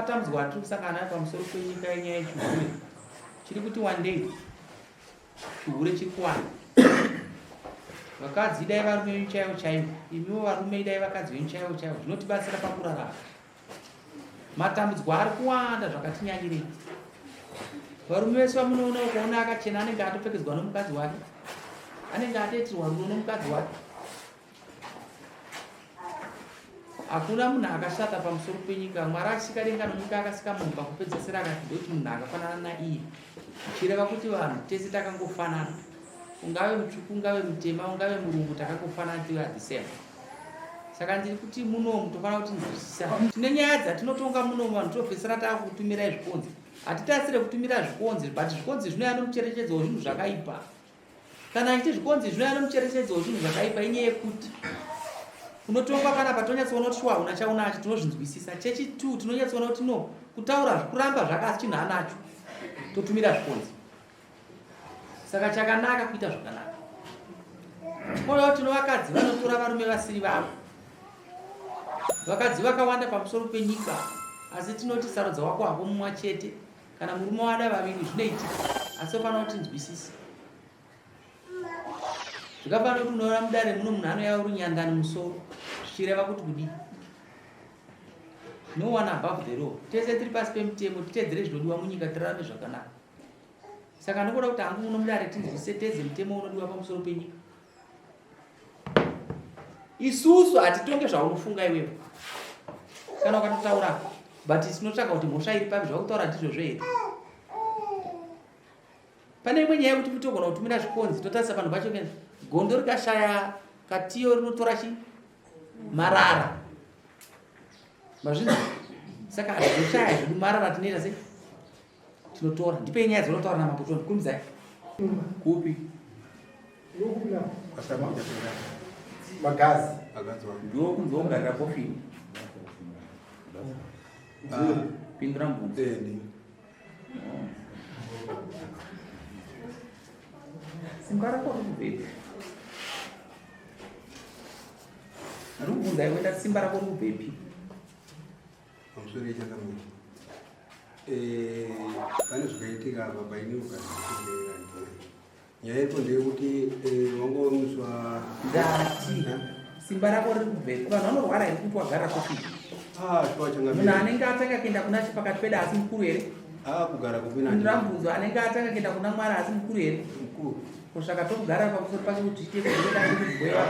Matambudziko atiri kusangana pamusoro penyika yenyaya yechihure chiri kuti wandei chihure chiri kuwanda. Vakadzi dai varume venyu chaivo chaivo, imiwo varume dai vakadzi venyu chaivo chaivo, zvinotibatsira pakurarama. Matambudziko ari kuwanda zvakati nyanyirei. Varume vese vamunoona ukaona akachena anenge atopfekedzwa nomukadzi wake, anenge atoitirwa rudo nomukadzi wake. Hakuna munhu akashata pamusoro penyika. Mwari akasika denga nonyika akasika munhu pakupedzisira akati ndoti munhu akafanana naiye. Zvichireva kuti vanhu tese takangofanana. Ungave mutsvuku, ungave mutema, ungave murungu, takangofanana tiri at the same. Saka ndiri kuti munomu tofanira kuti nzwisisa. Tine nyaya dzatinotonga munomu vanhu topedzisira takutumirai zvikonzi. Hatitasire kutumira zvikonzi, but zvikonzi zvinouya nomucherechedzo wezvinhu zvakaipa. Kana achiti zvikonzi zvinouya nomucherechedzo wezvinhu zvakaipa inyaya yekuti unotonga kana patonyatsoona kuti una chaunacho tinozvinzwisisa. Chechi2 tinonyatsoona kuti no kutaura kuramba zvakasi chinhu anacho totumira zvikonzi. Saka chakanaka kuita zvakanaka. Tinoona kuti vakadzi vanotora varume vasiri vavo. Vakadzi vakawanda pamusoro penyika, asi tinoti sarudza wako hako mumwe chete. Kana murume wada vaviri zvinoitika, asi pano kuti nzwisisi. Zvakafanira kuti unoona mudare muno munhu anoya uri nyandani musoro, zvichireva kuti kudii? No one above the law. Tese tiri pasi pemutemo, titeedzere zvinodiwa munyika tirarame zvakanaka. Saka ndinoda kuti hangu muno mudare tinzwisise teze mutemo unodiwa pamusoro penyika. Isusu hatitonge zvaunofunga iwewe. Kana ukatotaura, but tinotsvaka kuti mhosva iri papi zvakutaura ndizvozvo here. Pane imwe nyaya yekuti togona kutumira zvikonzi, totarisa panhu pacho kene. Gondo rikashaya katiyo rinotora chi? Marara. Mazvinzi? Saka hazvinoshaya zvedu marara tinoita sei? Tinotora. Ndipe nyaya dzinotaura namapotoni. Kumzai. Kupi? Magazi. Ndiwo kunzi wogarira kofini. Pindura mbudzi. Simba rako rikubvepi? Ndikubvunza iwe simba rako rikubvepi? Pamusoro chakamuti. Pane zvakaitika baba ini ukazvikurira ndoi. Nyaya yacho ndeyekuti wangomuswa ndati simba rako rikubvepi? Vanhu vanorwara here kuti wagara kofini? Shwa changa. Munhu anenge atanga kuenda kuna pakati pedu asi mukuru here? Kugara kupina. Ndinobvunza anenge atanga kuenda kuna Mwari asi mukuru here? Mukuru. Kusaka togara pamusoro pake kuti tiite kuenda kubweya.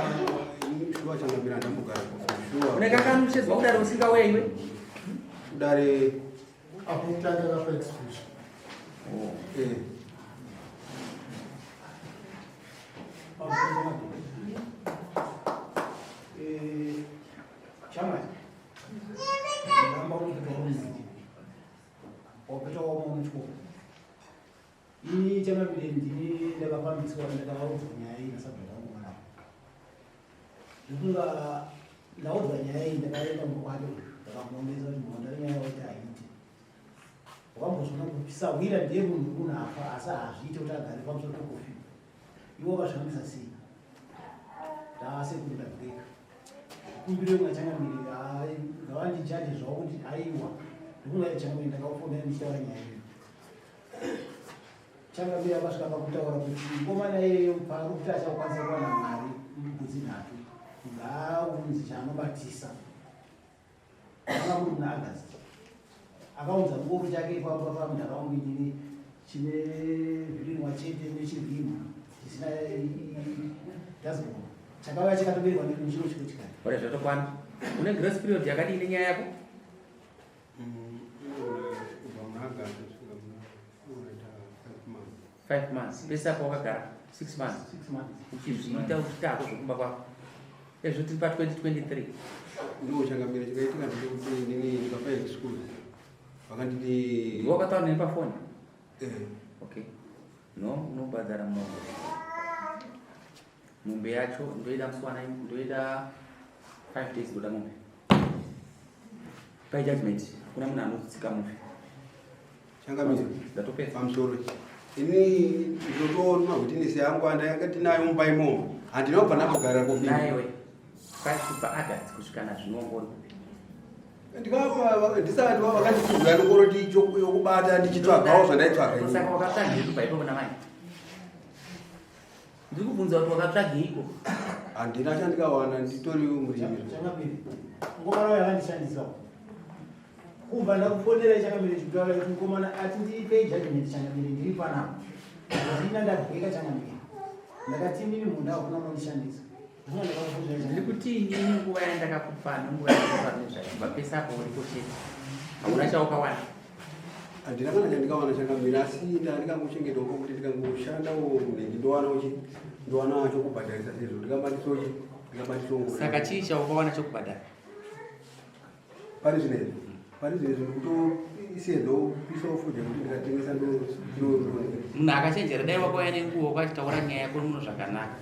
Shwa changa mina ndambogara kofini. Unekakanishedzwa kudare usingauya iwe? Kudare Apuntanga pa expression. Chama. Namba uliporuzi. Opeta wa mchukua. Ini chama vile ndini ndakapambiswa ndakaudza nyaya hii nasabda wangu mwana. Ndunga ndaudza nyaya hii ndakaenda mkwado ndakamuongeza kuti mwanda nyaya yote aiti. Wambozona kupisa wira ndiye munhu unafa asa azviite kuti agare pamusoro pekofi. Iwo vazvamisa sei? Ndase kuenda break. Kumbiro ngachangamirira ngavandi jaji zvawo kuti aiwa ndikungaita changu ndakafonera nditaura nyaya iyi. Changamira vasvika pakutaura kuti ngomana iyeyo paari kuti achakwanisa kuwana mari mbudzi nhatu ngaunzi chaanobatisa anga muri muna August akaunza ngoro chake ipapo pamunharaunda inini chine zvirimwa chete nechivhima chisina dazibona chakauya chakatoberwa nechiro chikochikari ore zvatokwana une grace period yakadini nyaya yako 5 months pesa kwa wakagara 6 months uchizviita uchitako zvokumba kwako ezvo tiri pa2023 ndochangamira chikaitika ndekuti nini ndikapaya school vakanditi wakataura neni pafoni eh okay no unobhadhara mombe yacho ndoida muswana ndoida 5 days ndoda mombe pai judgment kuna munhu anotsika mombe changamira ndatopedza pamusoro ini ndotoona kuti nisi yangu andakati nayo mumba imomo handinobva ndambogara naiwe kwasvika August kusvika nazvinongori ndikapa ndisati vakandipindura ngoro yokubata ndichitsvagawo zvandaitsvaga saka wakatsvagei kubva ipapo namai ndiri kubvunza kuti wakatsvageiko handina chandikawana nditoriwo murimi changamire ngomana yakandishandisa kubva ndakufonera changamire chikutaura kuti mukomana ati ndipe judgment changamire ndiri panapa ndina ndageka changamire ndakati mimi munhu akuna unondishandisa ndiri kuti inini nguva yandakakupa nenguva yandakakupa nezvaibva pesa apo uripo chete hauna chaukawana handina kana chandikawana changamira asi ndandikangochengetawo kuti ndikangoshandawo ndowana chokubhadharisa sezvo ndikabatiso saka chii chaukawana chokubhadhara pane zvinezvo ndikutoisedzo pisofude kuti ndikatengesa munhu akachenjera dai wakauya nenguva ukachitaura nyaya yako muno zvakanaka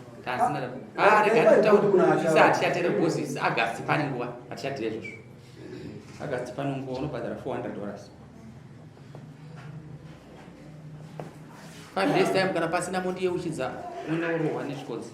hatichatire bhosisi August pane nguva hatichatire izvozvo August pane nguva unobhadhara $400 5 days time kana pasina mondi yeuchidza unorohwa nezvikodzi